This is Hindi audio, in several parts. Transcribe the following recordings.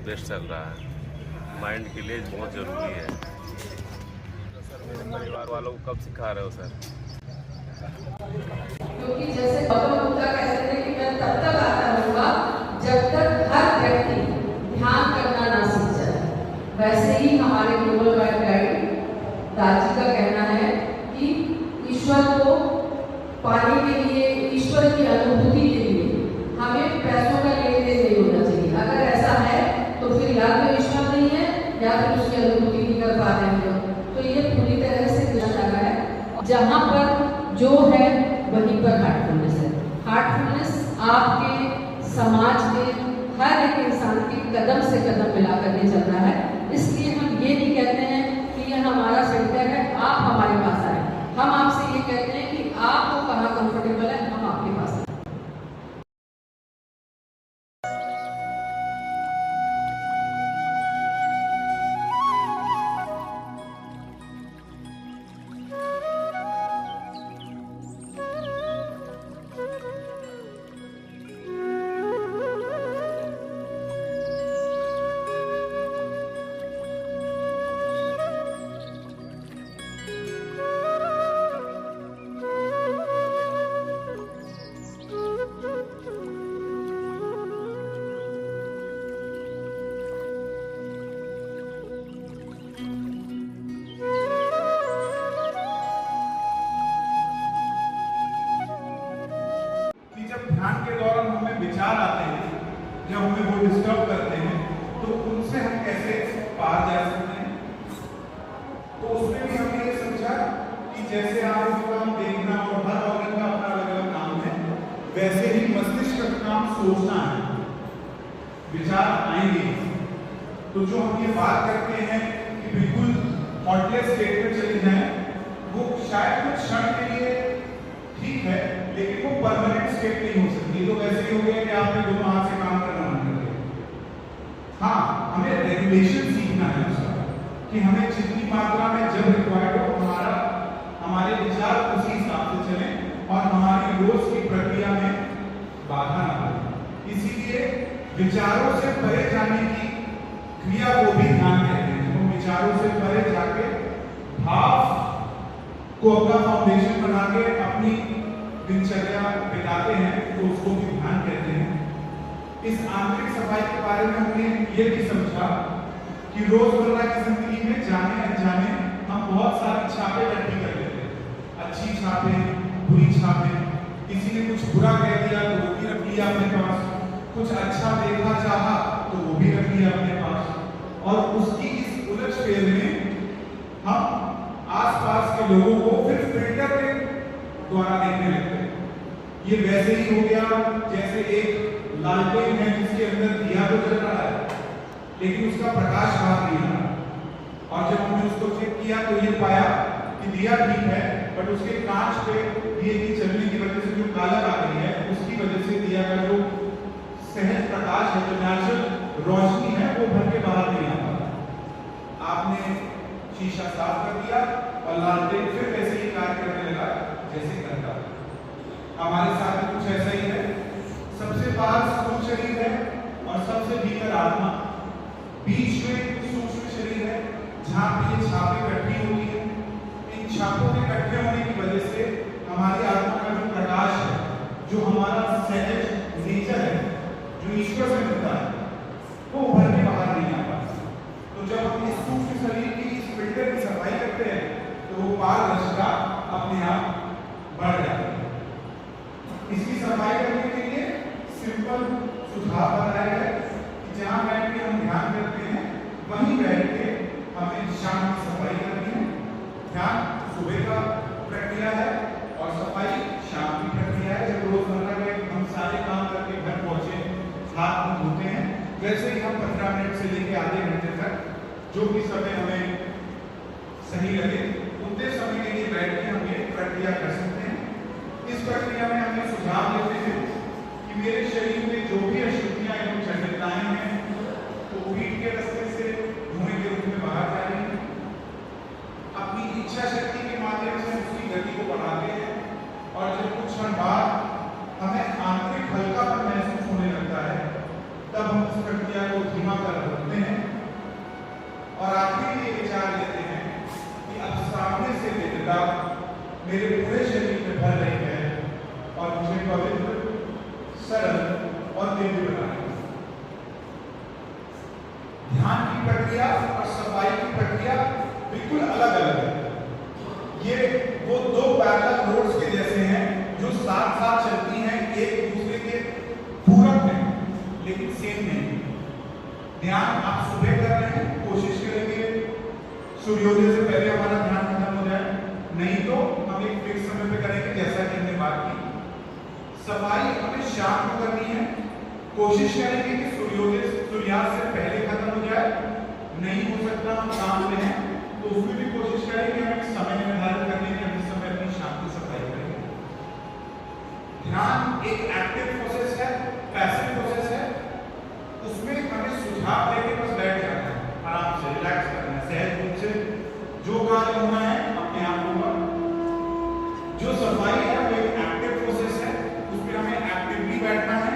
बेस्ट चल रहा है, माइंड के लिए बहुत ज़रूरी है। सर मेरे परिवार वालों को कब सिखा रहे हो सर? क्योंकि जैसे गौतम बुद्ध कहते थे कि मैं तब तक आता रहूंगा जब तक हर व्यक्ति ध्यान करना ना सीख जाए, वैसे ही हमारे ग्लोबल गाइड दाजी का कहना है कि ईश्वर को पाने के लिए, ईश्वर की अनुभूति के लिए हमें पैसों का लेन देन नहीं होना चाहिए। अगर ऐसा है तो फिर या तो ईश्वर नहीं है या फिर उसकी अनुभूति नहीं कर पा रहे हैं। तो ये पूरी तरह से जगह है जहाँ पर जो है वहीं पर हार्टफुलनेस है। हार्टफुलनेस आपके समाज के हर एक इंसान के कदम से कदम मिला करके चल रहा है। इसलिए हम ये नहीं कहते हैं कि यह हमारा सेंटर है, आप हमारे पास आए। हम आपसे ये कहते हैं कि आपको कहाँ कंफर्टेबल है, हम आपके पास आए। ध्यान के दौरान हमें विचार आते हैं, जब हमें वो डिस्टर्ब करते हैं, तो उनसे हम कैसे पार जा सकते हैं। तो उसमें भी हमने ये समझा कि जैसे आंखों का काम देखना और हर ऑर्गन का अपना अलग अलग काम है, वैसे ही मस्तिष्क का काम सोचना है। विचार आएंगे तो जो हम ये बात करते हैं कि बिल्कुल थॉटलेस स्टेट में चली जाए, वो शायद कुछ क्षण के लिए ठीक है, लेकिन वो परमानेंट स्टेट नहीं हो सकती। तो वैसे ही हो गया कि आपने दोनों हाथ से काम करना बंद कर दिया। हाँ, हमें रेगुलेशन सीखना है उसका, कि हमें जितनी मात्रा में जब रिक्वायर्ड हो हमारे विचार उसी हिसाब से चलें और हमारी रोज की प्रक्रिया में बाधा ना हो। इसीलिए विचारों से परे जाने की क्रिया को भी ध्यान कहते हैं। हम विचारों से परे जाके भाव को अपना फाउंडेशन बना के अपनी दिनचर्या बिताते हैं, तो उसको भी ध्यान कहते हैं। इस आंतरिक सफाई के बारे में हमने ये भी समझा कि रोजमर्रा की जिंदगी में जाने अनजाने हम बहुत सारी छापे इकट्ठी कर लेते हैं। अच्छी छापे, बुरी छापे, किसी ने कुछ बुरा कह दिया तो वो भी रख लिया अपने पास, कुछ अच्छा देखा चाहा तो वो भी रख लिया अपने पास, और उसकी इस उलट-फेर में हम आसपास के लोगों को फिर फिल्टर के द्वारा देखने लगते हैं। ये वैसे ही हो गया जैसे एक लालटेन है जिसके अंदर दिया तो जल रहा है, लेकिन उसका प्रकाश बाहर नहीं आ रहा। और जब हमने उसको चेक किया तो ये पाया कि दिया ठीक है, बट उसके कांच पे दिए की चलने की वजह से जो कालर आ गई है, उसकी वजह से दिया का जो सहज प्रकाश है, जो नेचुरल रोशनी है, वो भर के बाहर नहीं आ पाता। आपने शीशा साफ कर दिया और लालटेन फिर वैसे ही कार्य करने लगा जैसे करता। हमारे साथ कुछ ऐसा ही है। सबसे बाहर स्थूल शरीर है और सबसे भीतर आत्मा, बीच में सूक्ष्म शरीर है जहाँ पे ये छापें इकट्ठी होती है। इन छापों के इकट्ठे होने की वजह से हमारी आत्मा का जो प्रकाश है, जो हमारा सहज नेचर है, जो ईश्वर से मिलता है, वो उभर के बाहर नहीं आ पाता। तो जब हम इस सूक्ष्म शरीर की इस फिल्टर की सफाई करते हैं तो वो पारदर्शिता अपने आप बढ़ जाती है। इसकी सफाई करने के लिए सिंपल सुझाव बताया है कि जहाँ बैठ के हम ध्यान करते हैं वहीं बैठ के हमें शाम की सफाई करनी है। ध्यान सुबह का प्रक्रिया है और सफाई शाम की प्रक्रिया है। जब रोजमर्रा के हम सारे काम करके घर पहुंचे, हाथ मुंह धोते हैं, वैसे ही हम 15 मिनट से लेकर आधे घंटे तक जो भी समय हमें सही लगे उतने समय के लिए बैठ के हम ये प्रक्रिया कर सकते हैं। इस प्रक्रिया में हमें सुझाव देते हैं कि मेरे शरीर में जो भी अशुद्धियां एवं जटिलताएं हैं तो पीठ के रास्ते से धुएं के रूप में बाहर जा रही हैं। अपनी इच्छा शक्ति के माध्यम से उसकी गति को बढ़ाते हैं और जब कुछ क्षण बाद हमें आंतरिक हल्कापन महसूस होने लगता है, तब हम उस प्रक्रिया को धीमा कर ध्यान की प्रक्रिया और सफाई की प्रक्रिया बिल्कुल अलग अलग है। ये वो दो पैरेलल रोड्स के जैसे हैं जो साथ साथ चलती हैं, एक दूसरे के पूरक हैं लेकिन सेम नहीं। ध्यान आप सुबह कर रहे हैं, कोशिश करेंगे सूर्योदय से पहले हमारा ध्यान खत्म हो जाए, नहीं तो हम एक फिक्स समय पे करेंगे जैसा कि हमने बात की। सफाई हमें शाम को करनी है, कोशिश करेंगे कि सूर्यास्त से पहले खत्म हो जाए। नहीं हो सकता हम काम में हैं तो उसमें भी कोशिश करेंगे हम एक समय निर्धारित करने के इस समय अपनी शाम की सफाई करेंगे। ध्यान एक एक्टिव प्रोसेस है, पैसिव प्रोसेस है, उसमें हमें सुझाव देके बस बैठ जाना है, आराम से रिलैक्स करना है, सहज रूप से जो कार्य होना है अपने आप होगा। जो सफाई है वो एक एक्टिव प्रोसेस है, उसमें हमें एक्टिवली बैठना है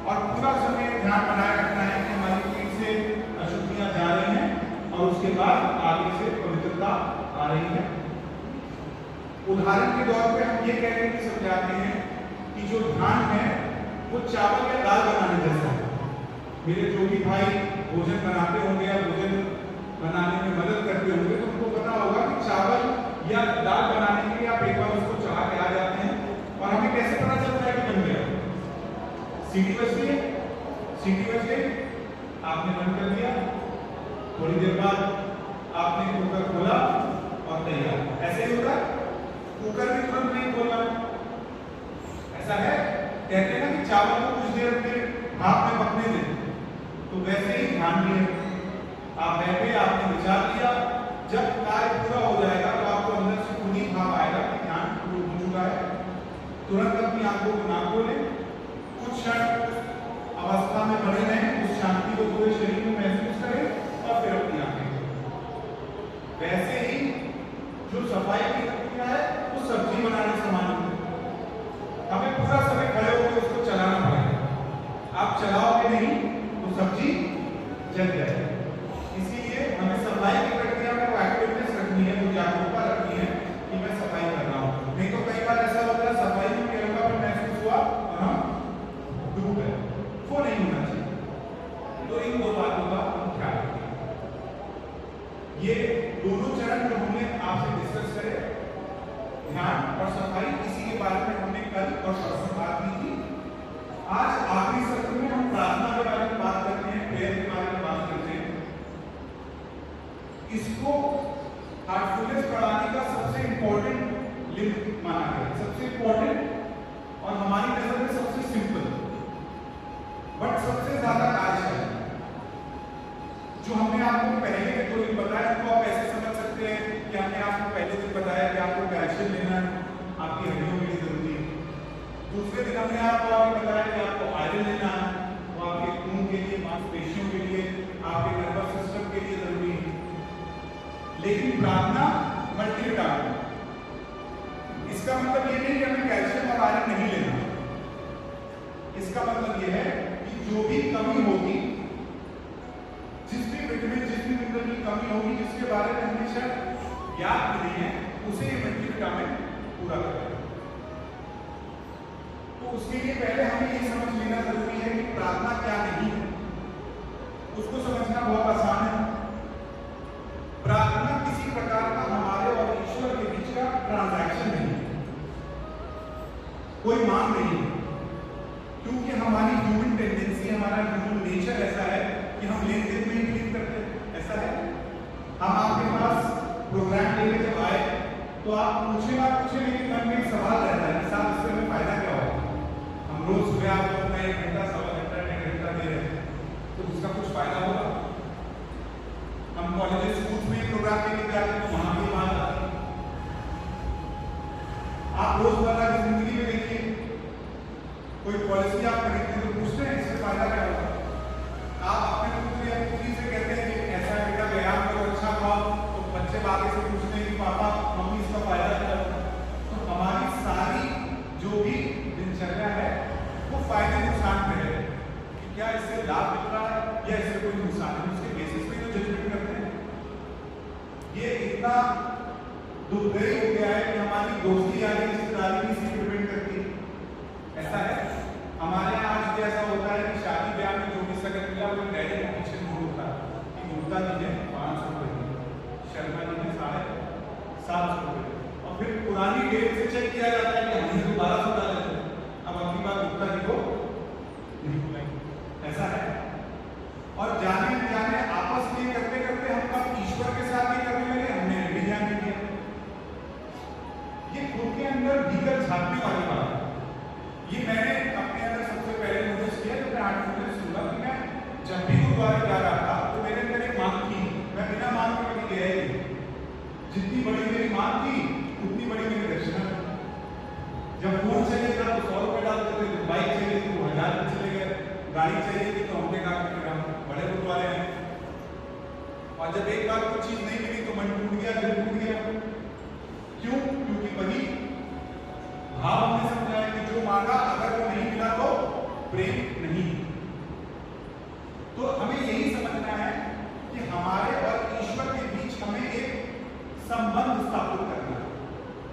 और पूरा समय ध्यान बनाए रखना है कि हमारी पीठ से अशुद्धियां जा रही हैं और उसके बाद आगे से पवित्रता आ रही है। उदाहरण के तौर पे हम ये कहने की समझाते हैं कि जो ध्यान है वो चावल या दाल बनाने जैसा है। मेरे जो भी भाई भोजन बनाते होंगे या भोजन बनाने में मदद करते होंगे तो उनको पता होगा कि चावल या दाल बनाने के लिए आप एक बार उसको चढ़ा के आ जाते हैं और हमें कैसे पता चलता है कि बन गया? सीटी बजती है, सीटी बज गई, आपने बंद कर दिया, थोड़ी देर बाद आपने कुकर खोला और तैयार। ऐसे ही होता है, कुकर भी तुरंत नहीं खोलना, ऐसा है। कहते हैं ना कि चावल को कुछ देर अपने भाप में पकने दें, तो वैसे ही ध्यान भी है। आप बैठे, आपने विचार किया, जब कार्य पूरा हो जाएगा तो आपको अंदर से खुद ही भाव आएगा कि ध्यान पूरा हो चुका है। तुरंत अपनी आंखों को ना खोलें, कुछ क्षण अवस्था में बने रहें, उस शांति को पूरे शरीर में महसूस करें और फिर अपनी आंखें खोलें। वैसे ही जो सफाई की प्रक्रिया है वो सब्जी बनाने समान है। हमें पूरा समय खड़े होकर उसको चलाना पड़ेगा। आप चलाओगे नहीं तो सब्जी जल जाएगी। इसीलिए हमें सफाई की प्रक्रिया में वो एक्टिवनेस रखनी है, वो जागरूकता रखनी है कि मैं सफाई कर रहा हूँ। नहीं तो कई बार ऐसा होता है सफाई में केवल महसूस हुआ और हम डूब गए, वो नहीं होना चाहिए। तो इन दो बातों का ख्याल रखिए। ये दोनों चरण जो हमने आपसे डिस्कस करे, ध्यान और सफाई, इसी के बारे में हमने कल और परसों बात की थी। आज आखिरी सत्र में हम प्रार्थना के बारे में बात करते हैं, प्रेयर के बारे में बात करते हैं। इसको हार्टफुलनेस बढ़ाने का सबसे इंपॉर्टेंट लिंक माना गया, सबसे इंपॉर्टेंट और हमारी नजर में सबसे सिंपल बट सबसे ज्यादा कार्यशाली। जो हमने आपको पहले के दो दिन बताया तो आप ऐसे समझ सकते हैं कि हमने आपको पहले दिन बताया कि आपको कैल्शियम लेना है, आपकी हड्डियों के लिए जरूरी है। दूसरे दिन हमने आपको आगे बताया कि आपको आयरन लेना है, वो आपके खून के लिए, मांसपेशियों के लिए, आपके नर्वस सिस्टम के लिए जरूरी है। लेकिन प्रार्थना मल्टीविटामिन, इसका मतलब ये नहीं कि हमें कैल्शियम और आयरन नहीं लेना। इसका मतलब ये है कि जो भी कमी होगी, जिस भी विटामिन, जिस भी मिनरल की कमी होगी, जिसके बारे में हमें शायद याद भी नहीं है, उसे ये मल्टीविटामिन पूरा करेगा। तो उसके लिए पहले हमें ये समझ लेना जरूरी है कि प्रार्थना क्या नहीं है। उसको समझना बहुत आसान है। प्रार्थना किसी प्रकार का हमारे और ईश्वर के बीच का ट्रांजैक्शन नहीं है, कोई मांग नहीं है, क्योंकि हमारी ह्यूमन टेंडेंसी, हमारा ह्यूमन नेचर ऐसा है कि हम लेन देन में ही बिलीव करते हैं। ऐसा है, हम आपके पास प्रोग्राम लेके जब आए तो आप पूछे ना पूछे, लेकिन मन में एक सवाल रहता है कि साहब इससे हमें फायदा क्या होगा। हम रोज सुबह आपको अपना 1 घंटा, सवा घंटा, 1.5 घंटा दे रहे हैं, तो उसका कुछ फायदा होगा। हम कॉलेज स्कूल में प्रोग्राम लेके जाते हैं तो वहां भी बात आती है। आप रोजमर्रा की जिंदगी में देखिए, कोई पॉलिसी आप खरीदते तो पूछते हैं इससे फायदा क्या होगा। आप अपने पुत्र या पुत्री से कहते हैं कि ऐसा बेटा व्यायाम करो, अच्छा खाओ, तो बच्चे आगे से पूछते हैं कि पापा मम्मी इसका फायदा क्या होगा। तो हमारी सारी जो भी दिनचर्या है वो फायदे नुकसान पे है कि क्या इससे लाभ मिल रहा है या इससे कोई नुकसान है। उसके बेसिस पे जो जजमेंट करते हैं, ये इतना दुर्दैवी हो गया है कि हमारी दोस्ती यारी रिश्तेदारी भी इससे डिपेंड करती है। ऐसा है, हमारे यहाँ आज भी ऐसा होता है कि शादी ब्याह में जो भी सगन मिला वो डैडी के पीछे दूर होता है। जब भी गुरुद्वारे जा रहा था तो मेरे अंदर एक मांग थी, मैं बिना मांग के कभी गया ही नहीं। जितनी बड़ी मेरी मांग थी उतनी बड़ी मेरी दक्षिणा। जब फोन चाहिए था तो 100 रुपए डालते थे, बाइक चाहिए थी तो 1000 रुपए चले गए, गाड़ी चाहिए थी तो हमने कहा कि हम बड़े गुरुद्वारे हैं। और जब एक बार कोई चीज नहीं मिली तो मन टूट गया, दिल टूट गया। क्यों? क्योंकि वही भाव हमने समझा है कि जो मांगा अगर वो नहीं मिला तो प्रेम नहीं। तो हमें यही समझना है कि हमारे और ईश्वर के बीच हमें एक संबंध स्थापित करना है,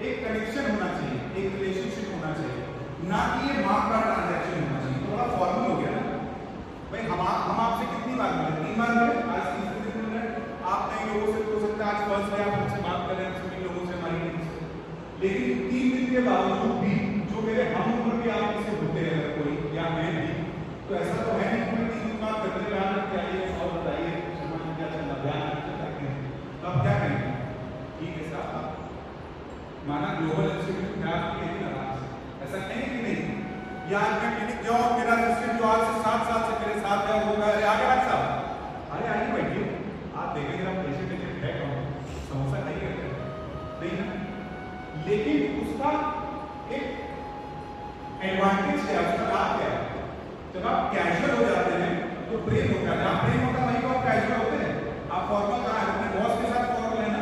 एक कनेक्शन होना चाहिए, एक रिलेशनशिप होना चाहिए, ना कि ये मांग का ट्रांजैक्शन होना चाहिए। तो बड़ा फॉर्मल हो गया ना भाई। हम आपसे कितनी बार मिले? 3 बार मिले। आज 3 दिन मिल रहे हैं। आप नए लोगों से हो सकता है आज फर्स्ट डे आप हमसे बात कर रहे हैं, सभी लोगों से हमारी टीम से, लेकिन 3 दिन के बावजूद भी जो मेरे हम उम्र के आप से होते हैं अगर कोई या मैं भी, तो ऐसा तो है नहीं कि मैं 3 दिन बात करते रहा क्या ये और बताइए क्या चल रहा है, तो आप क्या करेंगे? ठीक है साहब, माना ग्लोबल इंस्टीट्यूट में आप लेकिन आराम से ऐसा कहें कि नहीं यार मैं क्लिनिक जाऊँ, मेरा सिस्टम जो आज से 7 साल से मेरे साथ है वो आगे डॉक्टर साहब अरे आइए बैठिए, आप देखेंगे आप पेशेंट के बैठ रहा हूँ समोसा खाइए नहीं ना। लेकिन उसका एक एडवांटेज क्या है, उसका लाभ क्या है? जब आप कैजुअल हो जाते हैं तो प्रेम होता है, जहाँ प्रेम होता है वहीं को आप कैजुअल होते हैं। आप फॉर्मल कहाँ है? अपने बॉस के साथ फॉर्मल है ना,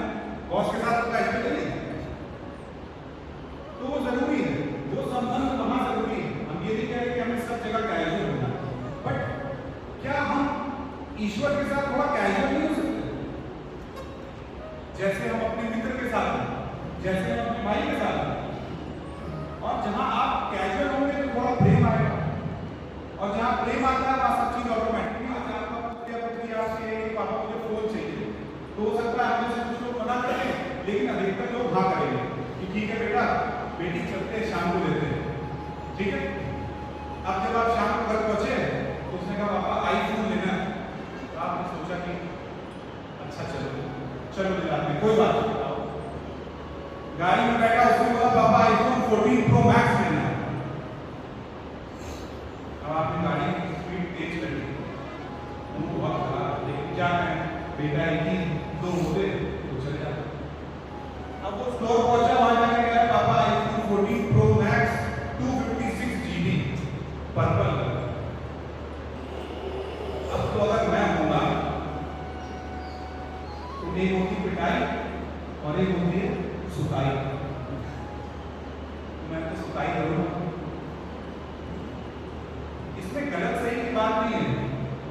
बॉस के साथ कैजुअल नहीं, तो वो जरूरी है, वो संबंध वहां जरूरी है। हम ये नहीं कह रहे कि हमें सब जगह कैजुअल होना, बट क्या हम ईश्वर के साथ थोड़ा कैजुअल नहीं हो सकते? जैसे हम अपने मित्र के साथ हैं, जैसे हम अपने भाई के साथ हैं, और जहां आप कैजुअल होंगे तो थोड़ा प्रेम आएगा, और जहां प्रेम आता है वहां सब चीज ऑटोमेटिकली आता है। आपका पुत्री आपसे पापा मुझे फोन चाहिए, तो हो सकता है हमें से कुछ लोग मना करें, लेकिन अधिकतर लोग हाँ करेंगे कि ठीक है बेटा बेटी चलते हैं शाम को लेते हैं, ठीक है। अब जब आप शाम को घर पहुंचे तो उसने कहा पापा आईफोन लेना, तो आपने सोचा कि अच्छा चलो दिलाते हैं, कोई बात नहीं। गाड़ी में बैठा उसने बोला पापा आईफोन 14 प्रो मैक्स लेना है। अब आपने गाड़ी की स्पीड तेज कर दी, उनको बहुत खराब, लेकिन क्या करें बेटा एक ही 2 होते तो चल जाता। अब वो फ्लोर पहुंचा, वहां जाके कह रहा पापा iPhone 14 pro max 256 GB purple. अब तो अगर मैं होगा तो एक होती पिटाई और एक होती है सुताई, मैं तो सुताई करूंगा। इसमें गलत सही की बात नहीं है,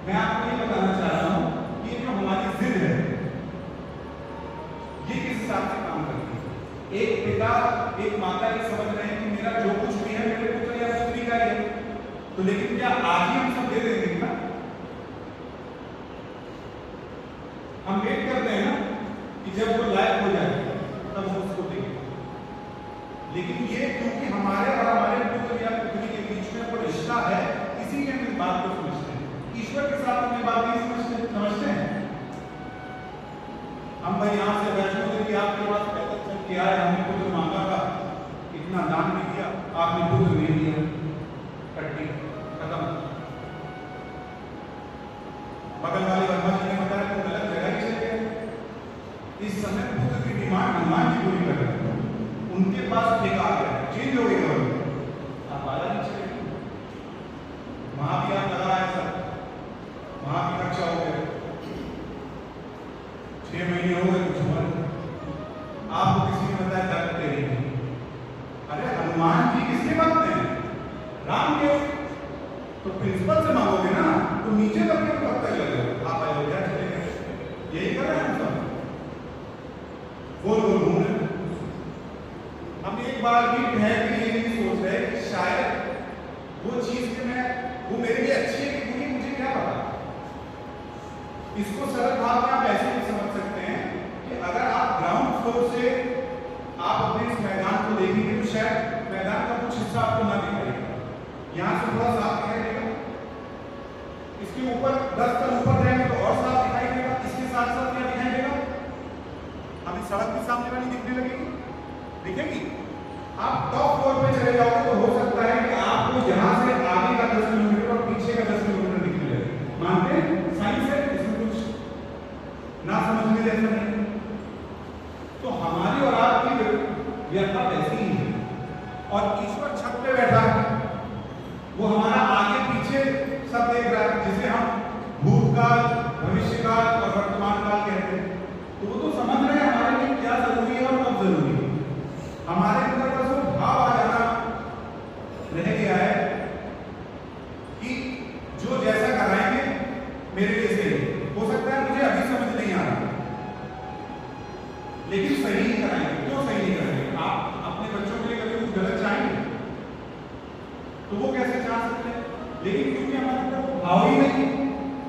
मैं आपको ये बताना चाह रहा हूं कि जो हमारी जिद है ये किस हिसाब से काम करती है। एक पिता एक माता ये समझ रहे हैं कि मेरा जो कुछ भी है मेरे पुत्र या पुत्री का ही है, तो लेकिन क्या आज ही हम सब दे देंगे ना? हम वेट करते हैं ना कि जब वो लायक हो जाए तब हम उसको देंगे, लेकिन ये क्योंकि हमारे और हमारे पुत्र या पुत्री के बीच में कोई रिश्ता है, इसीलिए हम इस बात को समझते हैं। ईश्वर के साथ हम ये बात नहीं समझते हैं। हम भाई यहाँ से वैष्णो देवी आपके पास पैदल चल के आए, हमने पुत्र मांगा था, इतना दान भी दिया, आपने पुत्र नहीं दिया, कट्टी खत्म। बगल वाले वर्मा जी ने बताया तो गलत जगह ही चले गए। इस समय पुत्र की डिमांड हनुमान जी पूरी कर रहे हैं, उनके पास ठेका आ गया, चेंज हो गई गवर्नमेंट, आप बाला नहीं चले, वहां भी आप लगा है सर, वहां भी खर्चा हो गया, 6 महीने हो गए कुछ हुआ, आपको किसी ने बताया दर्द तेरी नहीं। अरे हनुमान जी किसके भक्त हैं? राम के, तो प्रिंसिपल से मांगोगे ना, तो नीचे तक के कब तक लगे, आप अयोध्या चले गए, यही कर रहे हैं हम सब, गोल गोल घूम रहे। हम एक बार भी ठहर के ये नहीं सोच रहे कि शायद वो चीज के मैं वो मेरे लिए अच्छी है कि बुरी, मुझे क्या पता। इसको सरल भाव में आप ऐसे भी समझ सकते हैं कि अगर आप ग्राउंड फ्लोर से आप अपने इस मैदान को देखेंगे तो शायद मैदान का कुछ हिस्सा आपको ना दिखाई देगा, यहाँ से थोड़ा साफ दिखाई देगा, इसके ऊपर 10 तक ऊपर जाएंगे तो और साफ दिखाई देगा, इसके साथ साथ क्या दिखाई देगा, हमें सड़क भी सामने वाली दिखने लगेगी, दिखेगी। आप टॉप फ्लोर पे चले जाओगे तो हो सकता है कि आपको यहाँ से आगे का 10 किलोमीटर और पीछे का 10 किलोमीटर दिखने लगे, मानते हैं? जैसा नहीं। तो हमारी और आपकी व्यथा वैसी ही है। और ईश्वर छत पे बैठा है, वो हमारा आगे पीछे सब देख रहा है, जिसे हम भूतकाल, भविष्यकाल और वर्तमान काल कहते हैं। तो वो तो समझ रहे हैं हमारे लिए क्या जरूरी है और कब जरूरी है। हमारे अंदर बस वो भाव आ जाना रह गया है कि जो जैसा कराएंगे मेरे लिए सही। हो सकता है मुझे अभी समझ नहीं आ रहा, लेकिन सही ही कराएंगे। क्यों सही नहीं करेंगे? आप अपने बच्चों के लिए कभी कुछ गलत चाहेंगे तो वो कैसे चाह सकते हैं? लेकिन क्योंकि हमारे अंदर वो भाव ही नहीं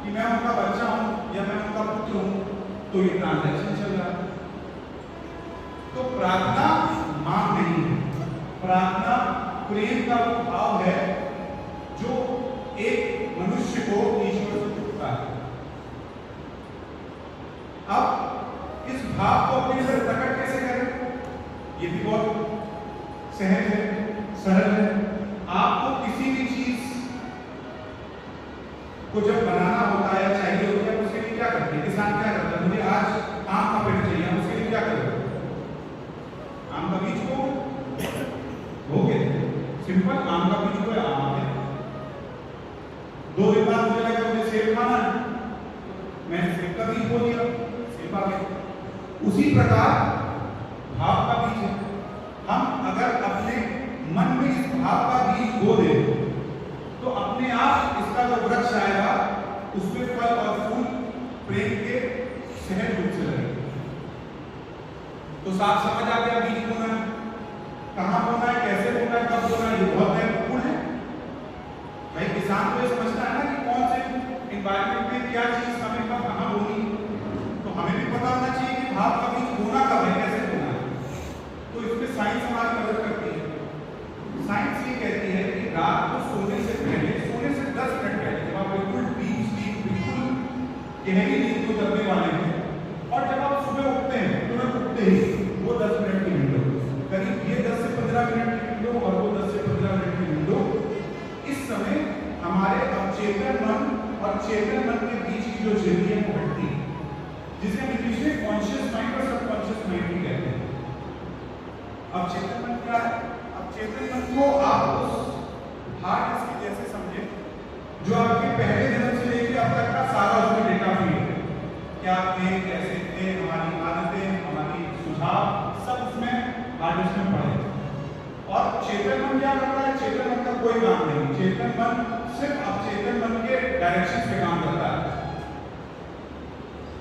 कि मैं उनका बच्चा हूं या मैं उनका पुत्र हूं, तो ये ट्रांजैक्शन चल रहा है। तो प्रार्थना मांग नहीं है, प्रार्थना प्रेम का वो भाव है जो एक मनुष्य को ईश्वर से जुड़ता है। अब इस भाव को अपने अंदर प्रकट कैसे करें? ये भी बहुत सहज है, सरल है। आपको किसी भी चीज को जब बनाना होता है या चाहिए होता है, उसके लिए क्या करते हैं? किसान क्या करता है? मुझे आज आम का पेड़ चाहिए, उसके लिए क्या करें? आम का बीज को बोगे, सिंपल, आम का बीज को आम आते। 2 दिन बाद मुझे लगा मुझे सेब खाना है, मैंने सेब का बीज बो दिया, सेब आ गया। उसी प्रकार भाव का बीज है। हम अगर अपने मन में इस भाव का बीज बो दें तो अपने आप इसका जो वृक्ष आएगा उसमें फल और फूल प्रेम के सहज रूप से लगेंगे। तो साफ समझ आ गया बीज बोना है, कहां बोना है, कैसे बोना है, कब बोना है, ये बहुत महत्वपूर्ण है। भाई किसान को ये समझना है ना कि कौन से एनवायरमेंट में क्या चीज हमें कब कहां बोनी। तो हमें भी पता होना चाहिए कि भाव का बीज बोना कब है, कैसे बोना है। तो इसमें साइंस हमारी मदद करती है। साइंस ये कहती है कि रात को सोने से पहले, सोने से 10 मिनट पहले, जब आप बिल्कुल डीप स्लीप, बिल्कुल गहरी नींद को दबने वाले हैं, और जब आप सुबह उठते हैं, तुरंत उठते ही वो 10 मिनट की विंडो, करीब ये 10 से 15 मिनट की विंडो और वो 10 से 15 मिनट की विंडो, इस समय हमारे अवचेतन मन और चेतन मन के बीच की जो झिल्ली है वो हटती है, जिसे हम इंग्लिश में कॉन्शियस माइंड और सबकॉन्शियस माइंड भी कहते हैं। अब चेतन मन क्या है? चेतन मन को आप उस हार्ड डिस्क के जैसे समझे जो आपके पहले जन्म से लेकर अब तक का सारा उसमें डेटा फीड है। क्या थे, कैसे थे, हमारी आदतें, हमारी सुझाव, सब उसमें हार्ड डिस्क में पड़े। और चेतन मन क्या करता है? चेतन मन का कोई काम नहीं। चेतन मन सिर्फ अवचेतन मन के डायरेक्शन पे काम करता है।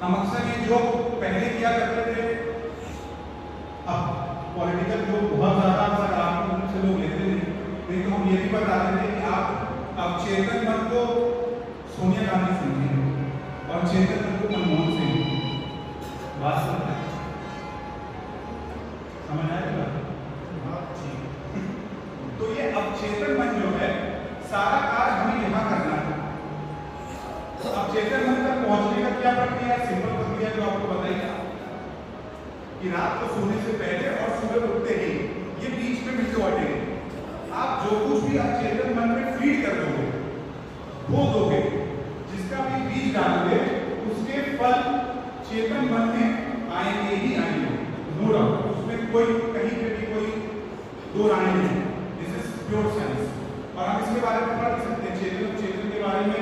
हम अक्सर ये जो पहले किया करते थे, अब पॉलिटिकल जो बहुत ज्यादा सकारात्मक रूप से लोग लेते नहीं, लेकिन तो हम ये भी बताते थे कि आप अवचेतन मन को सोनिया गांधी समझिए और चेतन मन को मनमोहन सिंह। बात समझ आएगा? तो ये अवचेतन मन जो है, सारा कार्य हमें यहाँ करना है। तो अवचेतन मन तक पहुंचने का क्या प्रक्रिया है? सिंपल प्रक्रिया जो आपको बताइए कि रात को सोने से पहले और सुबह उठते ही ये बीच में विंडो हटेगी। आप जो कुछ भी आप चेतन मन में फीड कर दोगे, वो दोगे, जिसका भी बीज डालोगे, उसके फल चेतन मन में आएंगे ही आएंगे, नो डाउट। उसमें कोई कहीं पे भी कोई दो राय नहीं। This is pure science. और हम इसके बारे में पढ़ सकते हैं। चेतन के बारे में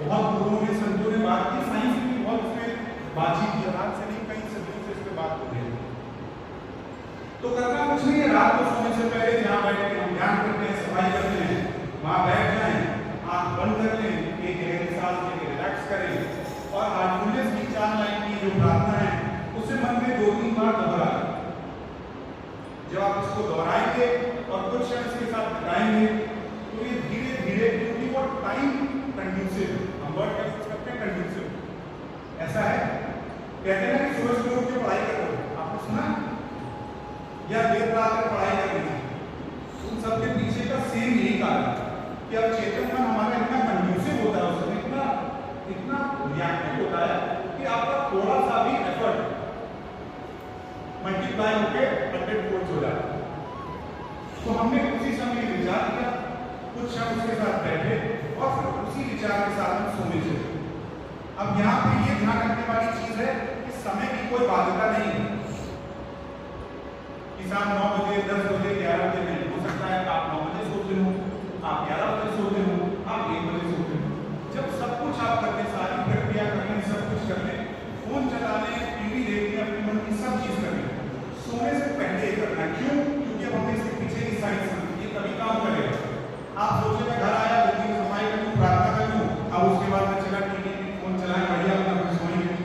बहुत गुरुओं ने, संतों ने बात की, साइंस भी बहुत उसमें बातचीत की, रात से नहीं कई सदियों से इस पे बात हो रही है। तो करना कुछ नहीं है, रात को सोने से पहले जहाँ बैठ के हम ध्यान करते हैं, सफाई करते हैं, वहाँ बैठ जाएं, आँख बंद कर लें, एक गहरी सांस लेके रिलैक्स करें और हार्टफुलनेस की 4 लाइन की जो प्रार्थना है उसे मन में 2-3 बार दोहराएं। जब आप इसको दोहराएंगे और कुछ क्षण इसके साथ बिताएंगे तो ये धीरे धीरे, क्योंकि वो टाइम कंड्यूसिव, हम वर्ड का यूज करते हैं कंड्यूसिव। ऐसा है, कहते हैं कि सुबह सुबह उठ के पढ़ाई करो, आपने सुना? या देर रात तक पढ़ाई करनी, उन सबके पीछे का सेम यही कारण कि अब चेतन मन हमारा इतना कंड्यूसिव होता है, उसमें इतना रिएक्टिव होता है कि आपका थोड़ा सा भी एफर्ट मल्टीप्लाई होकर 100 फोल्ड हो जाता है। तो हमने उसी समय विचार किया, कुछ क्षण उसके साथ बैठे और फिर उसी विचार के साथ हम सोने चले। अब यहाँ पे ये ध्यान रखने वाली चीज है कि समय की कोई बाध्यता नहीं है कि साहब 9 बजे 10 बजे 11 बजे नहीं हो सकता है आप 9 बजे सोते हो, आप 11 बजे सोते हो, आप 1 बजे सोते हो। जब सब कुछ आप करने, सारी प्रक्रिया करने, सब कुछ करने, फोन चलाने, टीवी देखने, अपने मन की सब चीज करने, सोने से पहले ये करना है। क्यों? क्योंकि अब हमने इसके पीछे की साइंस समझी, ये तभी काम करेगा। आप सोचे मैं घर आया, जल्दी से सफाई करूं, प्रार्थना करूं, अब उसके बाद मैं चला टीवी फोन चलाए बढ़िया अपना सोएंगे,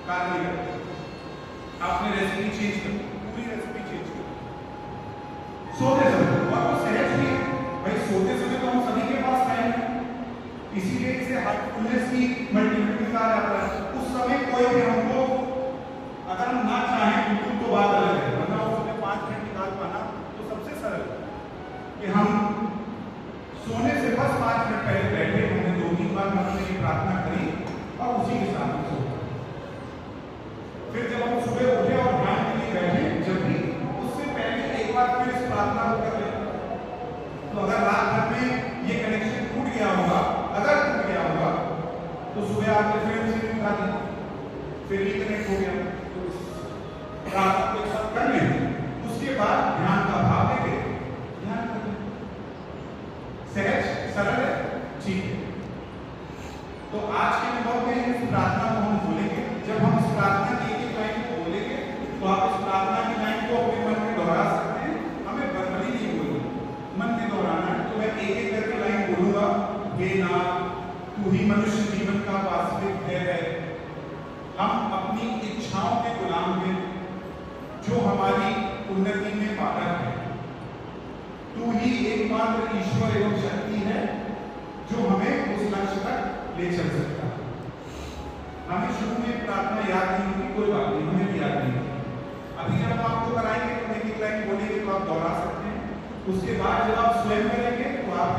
काम नहीं करते। आपने रेसिपी चेंज कर, पूरी रेसिपी चेंज कर सोते समय, और वो सहज भी भाई सोते समय तो हम सभी के पास टाइम है, इसीलिए इसे हार्टफुलनेस की मल्टीप्लिकेशन कहा जाता है। उस समय कोई भी हमको अगर हम ना चाहें बिल्कुल तो बात अलग है, वरना उसमें 5 मिनट निकाल पाना तो सबसे सरल कि हम सोने से बस 5 मिनट पहले बैठे, हमने 2-3 बार हमने ये प्रार्थना करी और उसी के साथ सो। फिर जब हम सुबह उठे और ध्यान के लिए बैठे, जब भी उससे पहले एक बार फिर इस प्रार्थना को कर लें। तो अगर रात भर में ये कनेक्शन टूट गया होगा, अगर टूट गया होगा तो सुबह आपने फिर उसे उठा दी, फिर रिकनेक्ट हो गया, प्रार्थना को एक साथ कर लें। उसके बाद ध्यान का भाव लेके ध्यान करें, सहज सरल है, ठीक है। तो आज के अनुभव में इस प्रार्थना को हम बोलेंगे। जब हम इस प्रार्थना की एक लाइन को बोलेंगे तो आप इस प्रार्थना की लाइन को अपने मन में दोहरा सकते हैं, हमें वर्बली नहीं बोलना, मन में दोहराना है। तो मैं एक एक करके लाइन बोलूंगा। हे नाथ, तू ही मनुष्य जीवन का वास्तविक ध्येय है। हम अपनी इच्छाओं के गुलाम हैं जो हमारी उन्नति में बाधक है। तू ही एकमात्र ईश्वर एवं शक्ति है जो हमें उस लक्ष्य तक ले चल सकता है। हमें शुरू में प्रार्थना याद नहीं होगी, कोई बात नहीं, हमें भी याद नहीं होगी। अभी जब हम आपको कराएंगे तो एक लाइन बोलेंगे तो आप दोहरा सकते हैं। उसके बाद जब आप स्वयं करेंगे तो आप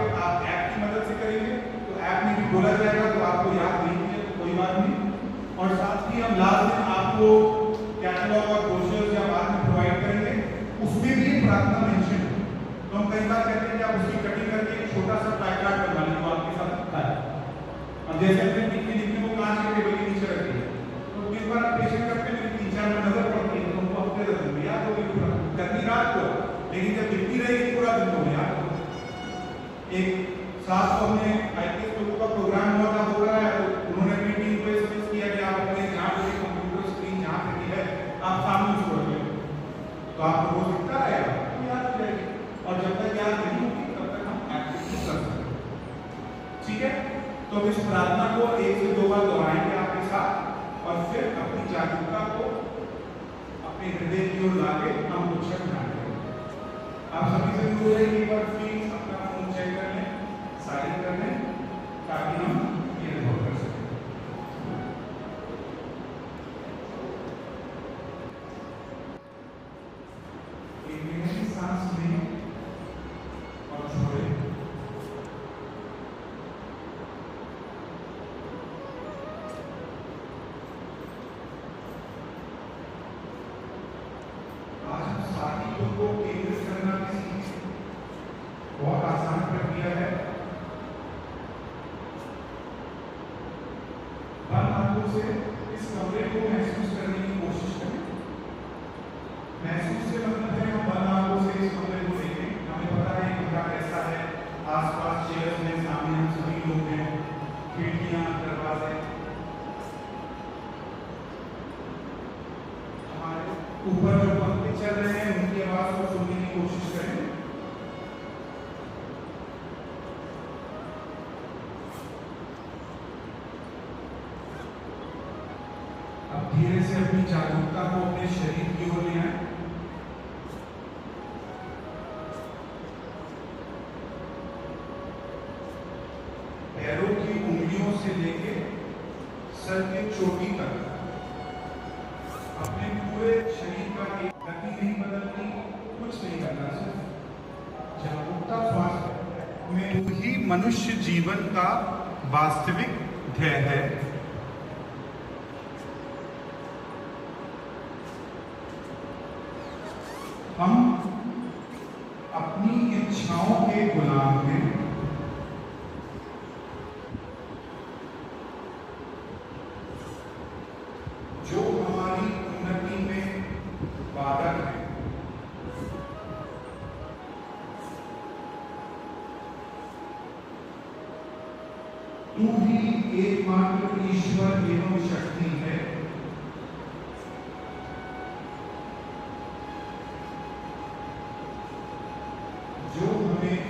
ऐप की मदद से करेंगे, तो ऐप में भी बोला जाएगा, तो आपको याद नहीं है तो कोई बात नहीं। और साथ ही हम लास्ट दिन आपको कैटलॉग और ब्रोशर्स या बाद में प्रोवाइड करेंगे, उसमें भी प्रार्थना मेंशन है। तो हम कई बार कहते हैं कि आप उसकी कटिंग करके एक छोटा सा प्लाई कार्ड बनवा लीजिए, वो आपके साथ रखता है। और जैसे अपने दिखने वो कांच के टेबल के नीचे रखती है, तो एक बार पेशेंट करते हैं 3-4 मिनट नजर पड़ती है, तो हमको हफ्ते तक दिन याद होगी पूरा करनी रात को, लेकिन जब दिखती रहेगी पूरा दिन तो याद होगा। एक साथ तो हमने आईपीएस लोगों का प्रोग्राम हुआ था, हो रहा है, तो उन्होंने अपनी टीम को एसएमएस किया कि आप अपने जहाँ पे कंप्यूटर स्क्रीन जहाँ पे है आप सामने उसको रखिए, तो आपको वो दिखता रहेगा, तो याद हो जाएगी। और जब तक याद नहीं होगी तब तक हम एक्टिविटी कर सकते हैं, ठीक है। तो इस प्रार्थना को 1 से 2 बार दोहराएंगे आपके साथ, और फिर अपनी जागरूकता को अपने हृदय की ओर लाके हम कुछ ध्यान करेंगे। आप सभी से अनुरोध है कि एक बार प्लीज अपना फोन चेक कर लें, साइलेंट कर लें, ताकि हम ये अनुभव कर सकें। एक गहरी सांस लें और छोड़ें। आज हम साथी को केंद्रित करना भी सीखें। बहुत आसान प्रक्रिया है। बंद आंखों से इस कमरे को महसूस करने की कोशिश करें। महसूस से मतलब है हम बंद आंखों से इस कमरे को देखें। हमें पता है कमरा कैसा है, आसपास चेयर्स में, सामने हम सभी लोग हैं, खिड़कियां, दरवाजे, हमारे ऊपर जो पंखे चल रहे हैं उनकी आवाज को सुनने की कोशिश करें। अब धीरे से अपनी जागरूकता को अपने शरीर की ओर ले आए। पैरों की उंगलियों से लेके सर की चोटी तक अपने पूरे शरीर का एक गति नहीं बदलनी, कुछ नहीं करना, सिर्फ जागरूकता श्वास में ही मनुष्य जीवन का वास्तविक ध्येय है। हम अपनी इच्छाओं के गुलाम हैं। तू ही एकमात्र ईश्वर एवं शक्ति है जो हमें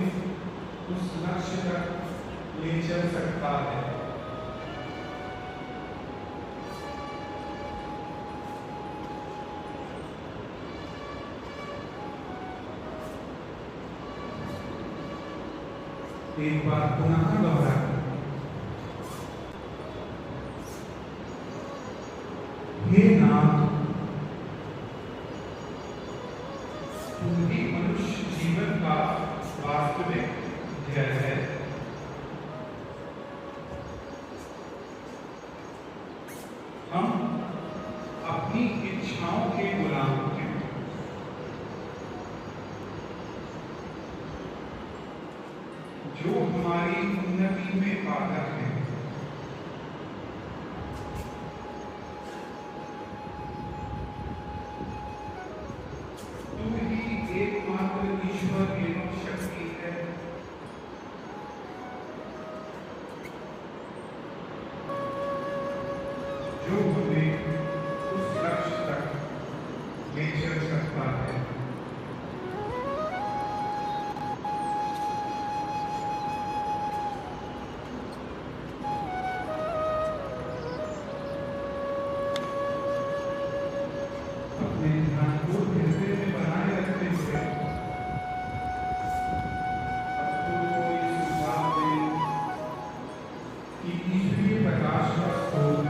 उस लक्ष्य तक ले चल सकता है। एक बार पुनः दोहराएं। हे नाथ, तू ही मनुष्य जीवन का वास्तविक ध्येय है। हम अपनी इच्छाओं के गुलाम हैं। जो हमारी उन्नति में बाधक है। तू ही एकमात्र ईश्वर एवं शक्ति है जो हमें उस लक्ष्य तक ले चल सकता है। अपने ध्यान को हृदय में बनाए रखते हुए आपको कोई सुझाव दें कि ईश्वरीय प्रकाश का स्रोत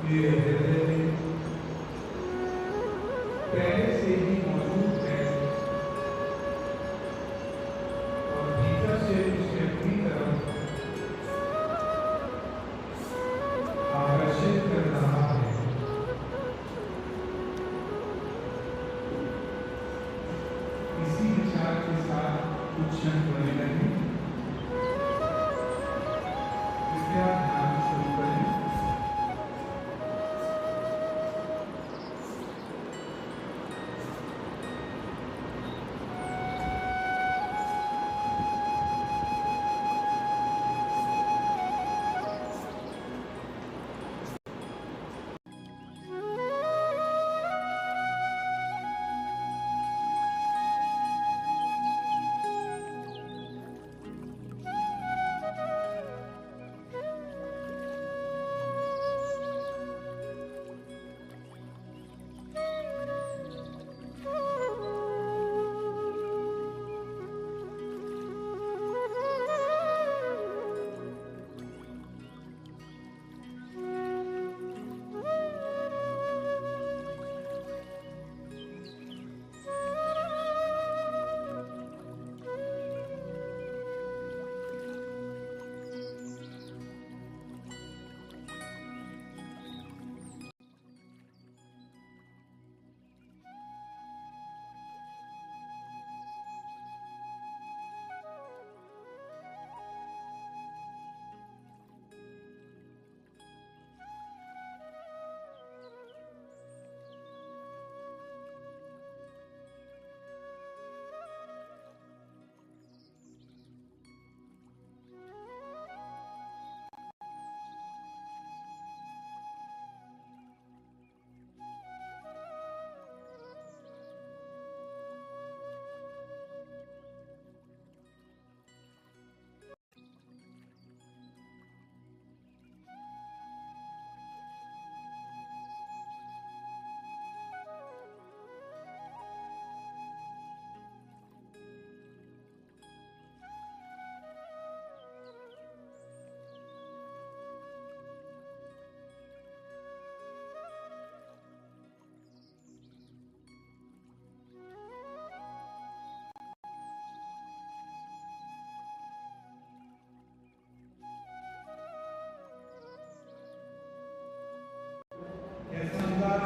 मेरे हृदय में पहले से ही मौजूद है और भीतर से उसे अपनी तरफ आकर्षित कर रहा है। इसी विचार के साथ कुछ क्षण बने रहें। कृपया ध्यान शुरू करें।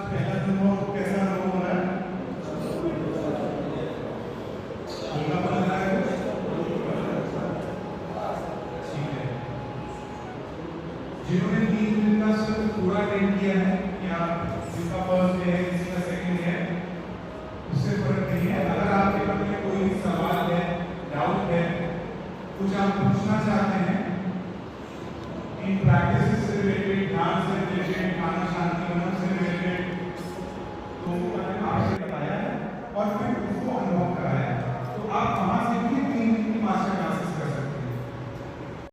पहला अनुभव कैसा अनुभव हो रहा है? हल्का लग रहा है? ठीक है। जिन्होंने 3 दिन का सत्र पूरा अटेंड किया है या जिसका फर्स्ट डे है, किसी का सेकंड डे है, उससे फर्क नहीं है। अगर आपके मन में कोई सवाल है, डाउट है, कुछ हम पूछना चाहते हैं इन प्रैक्टिसेस से रिलेटेड, ध्यान से